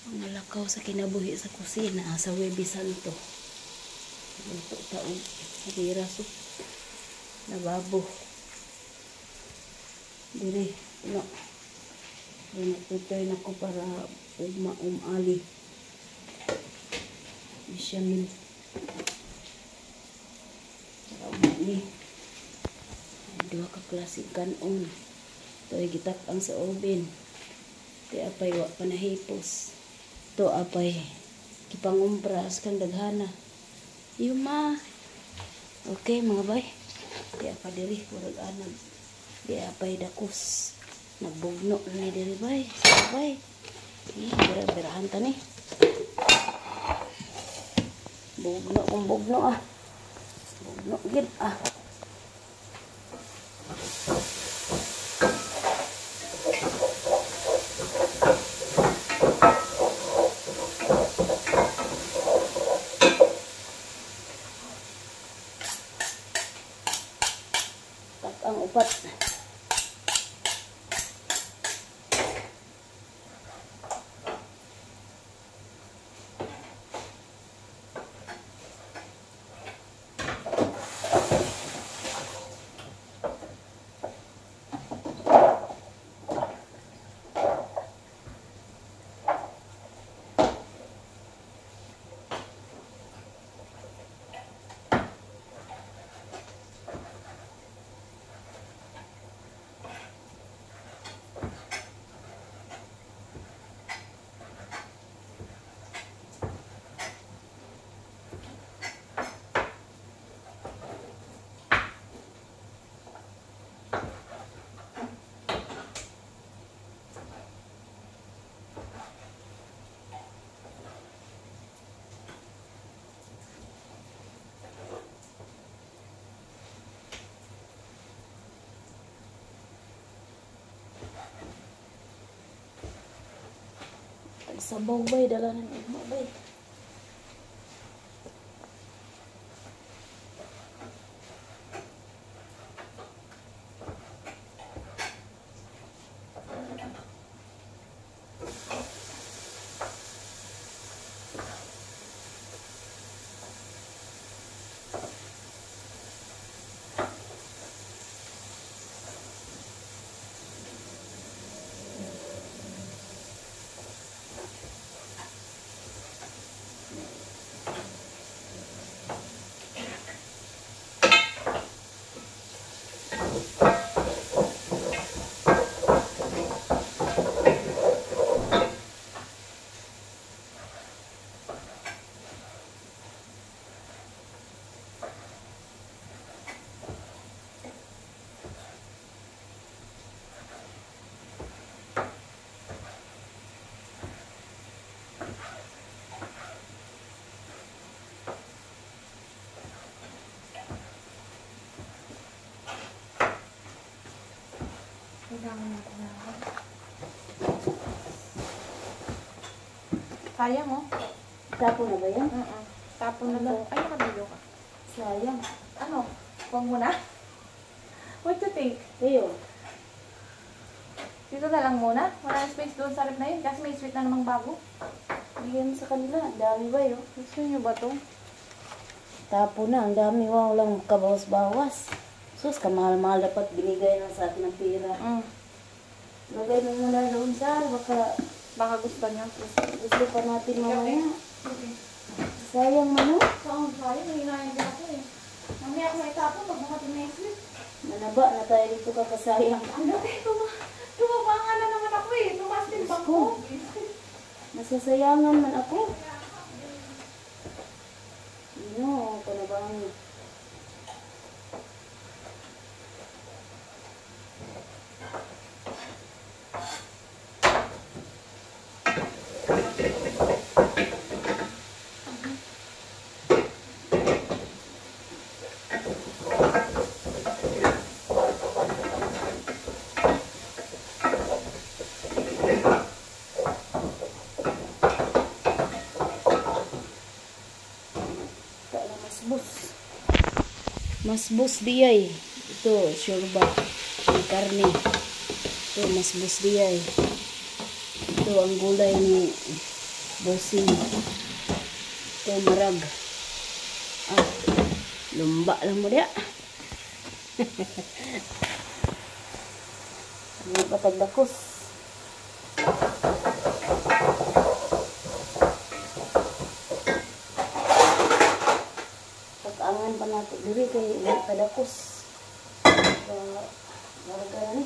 Ang malakaw sa kinabuhi sa kusina sa Huwebes Santo. Luto taong hadira soup na babo. Dire, no. Prepare na ko para umali. Bechamel. Para umali. Dua ka klaseng kanon. Ito ay gitak ang sa oven. Ito apay wa panahipos. Ito apay kipangumpras kang daghana. Yuma. Okay mga bay. Di apa diri kurag anag. Di apay dakos. Nagbugno na ni diri bay. Sabay. Berahan ta ni. Bugno kung bugno ah. Bugno gid ah. Ang upat. Sabaw bay, dala ng igma bay. Sayang oh. Tapon na ba yan? Tapon na lang. Ay, nakabilo ka. Sayang. Ano? Huwag mo na? What you think? Ayo. Dito na lang muna. Wala space doon sa rep na yun. Kasi may sweet na namang bago. Bigyan mo sa kanila. Ang dami ba yun? Gusto nyo ba to? Tapon na. Ang dami. Wow, lang kabawas-bawas. Sus, kamahal-mahal dapat binigay na sa atin ng pera. Lagay mo muna doon sa Baka gusto nyo. gusto pa natin mamaya. Okay. Sayang mo no? Saan tayo? May hinahin din ako eh. Mamaya ako may tapon. Pag makating na yung sweet. Manaba na tayo dito kakasayang. Ano kayo? Tumabangan na naman ako eh. Tumas din bang ko? Nasasayangan man ako. No, panabang. Masbus diyay. Ito, syurba. Ang karne. Ito, masbus diyay. Ito, ang gulay ni Bossing. Ito marag. Ah, lumba lang mo dia. Ano ba tagdakos? Pag-angan pa natin diri kay tagdakos. Marag ni.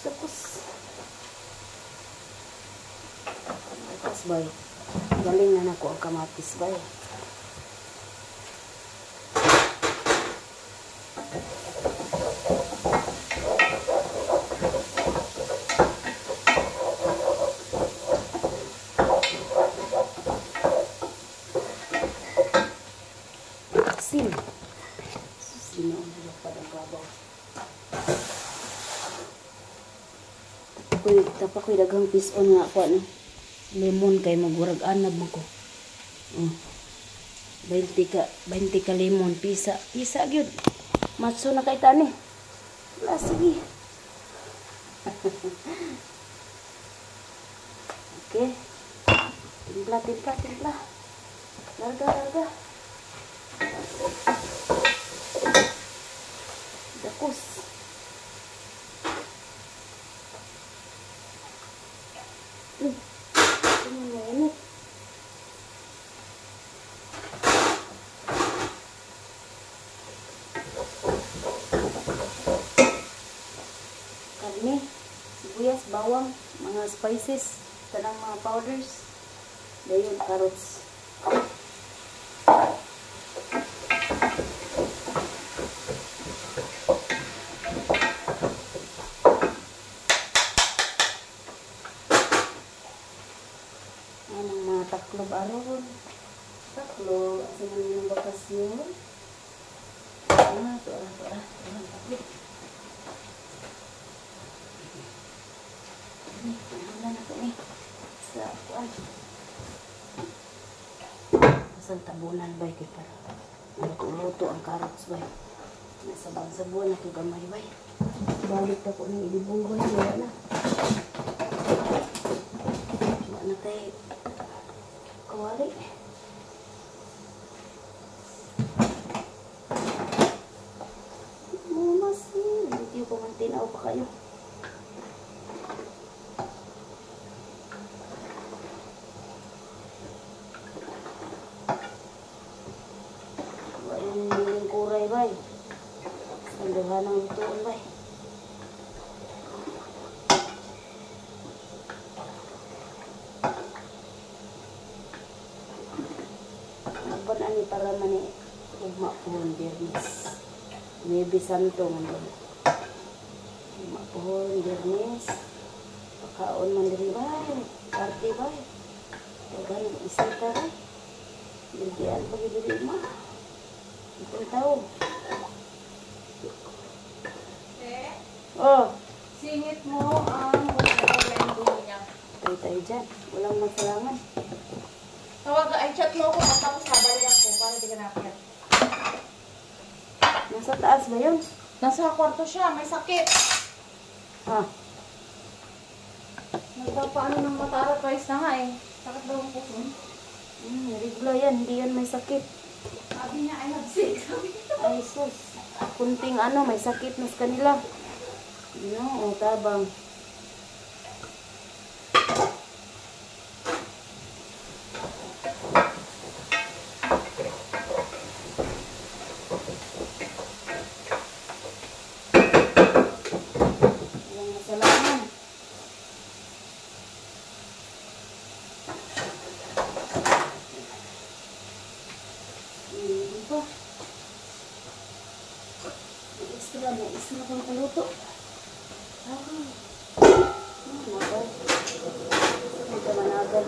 Tapos. Kamatis bay. Galing na nako ang kamatis bay. Asin. Sino ang padang babaw. Tapakoy daghang pison nga ako ano. Lemon kay magurag anab mo ko. 20 ka lemon pisa gyud. Matso na kay tani. Wala sige. Okay. Timpla. Larga. Dakos. Karne, sibuyas, bawang, mga spices, tanang mga powders, dayon carrots. Taklob aron. Taklob. Asa man yung bakasyon. Ito. Taklob. Nahalan ako sa kuwan. Asang tabunan ba kay para. Naguluto ang carrots ba. Nasabang-sabuan na ito gamay ba. Balik na ko ng ilibugay. Wala na. Wala na tayo. Kawali. Masin. Hindi ko mantinaw pa kayo. Wayan yung kuray bay. Sandahan ng lutuan bay. Ani para mani ugma pohon Biyernes. Maybe Santo man doon. Ugma pohon Biyernes. Pakaon man diri bay. Party bay. Tagan isita bay. Bigyan pag diri ugma. Itong tao. Oh. Singit mo ang wala niya. Tayo dyan. Walang masalangan. Ay chat mo ako tapos habalikan ko para di ka nakit. Nasa taas ba yun? Nasa kwarto siya, may sakit. Ah. Nagpapaano ng matara twice na nga eh. Sakit daw ang puso. Regula yan. Hindi yan may sakit. Sabi niya, I have sick. Ay sus. Kunting ano, may sakit na sa kanila. No, tabang. Extra pang paluto. Managal. Ito managal.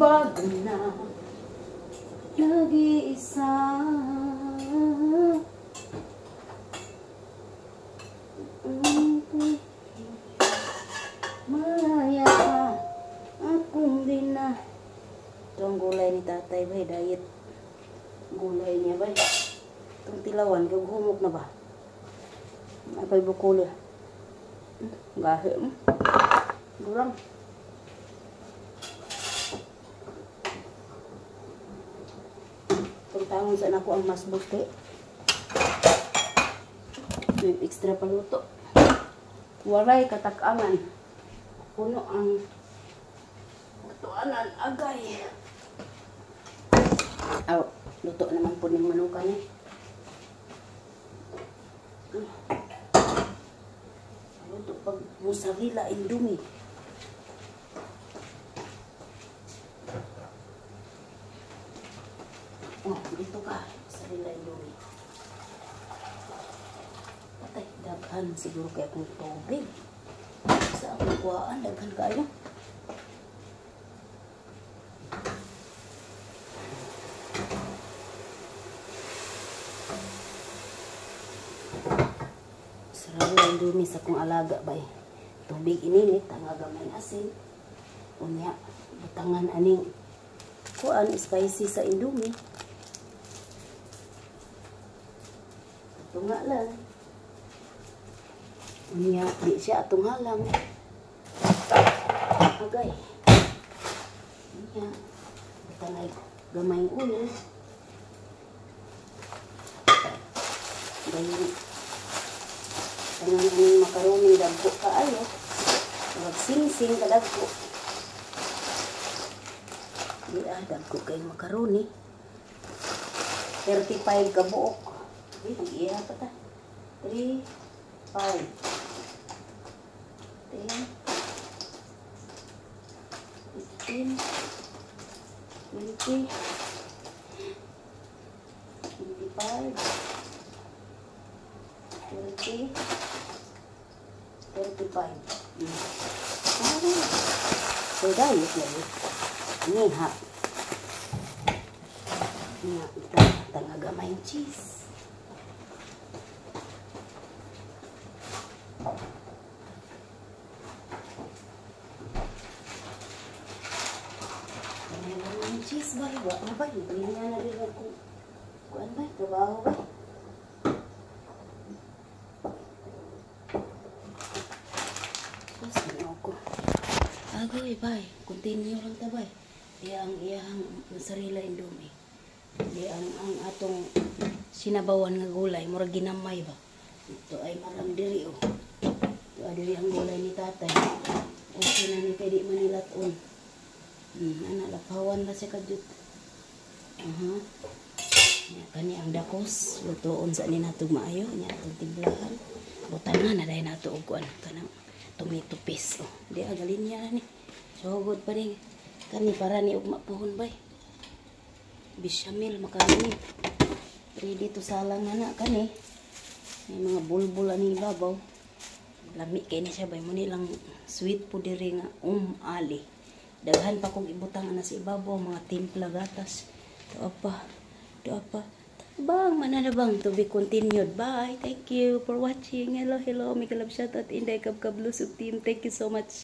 bago na nag-iisa. Malaya ka, akong din na. Ito ang gulay ni tatay, bay. Diet gulay niya, bay. Itong tilawan, gagumok na ba? Apay bukuli. Gahe mo. Durang. Pagtangon sa ako ang mas buti. May extra paluto. Walay katakangan. Puno ang tuanan agay. Aw, luto naman po ng manukan eh. Luto pag mozzarella indomie. Oh, dito ka. Mozzarella indomie. Patay, daghan siguro kaya kung tubig. Sa akong kuhaan, daghan kayo. Mozzarella indomie sa kong alaga ba eh. Tubig ininit, ang agamay asin. Unya, butangan aning kuhaan, spicy sa indomie. Ito nga lang. Unya, di siya atong halang. Agay. Unya, butangan gamay ulo. Dahil tangan aning makaroni dagko kaayo. Magsing-sing ka dagko. Di dagko kay makaroni. 35 ka buok. Iya pa ta. 3, 5, 10, 15, 20, 25, 30, 35. So, diet lagi. Ini ha. Ini tangga main cheese. Cheese ba? Iwa na ba? Hindi na rin ako. Kuan ba? Trabaho ba? Sino ako? Agoy, bay. Continue lang ta, bay. Iyang mozzarella indomie. Ang atong sinabawan nga gulay. Mura ginamay ba? Ito ay marang diri, oh. Ito ay diri ang gulay ni tatay. Okay na ni pwede manilaton. Anak lapawan na siya kadyut. Kani ang dakos. Lutoon sa ni natong maayo. Nya itong tiblahan. Butangan na dahil nato og kuan. Kanang tomato paste. Di agalin niya na ni. Sugod pa rin. Kani para ni og mapuhon bay. Bechamel makaroni. Ready to salang na kani. May mga bulbul ani babaw. Lami kay ni siya bay mo nilang sweet po diri nga ali. Daghan pa kong ibutang na sa ibabaw, mga timpla gatas. Doa pa. Bang, mananabang to be continued. Bye. Thank you for watching. Hello. May kalab shout out Inday Kabkablusog team. Thank you so much.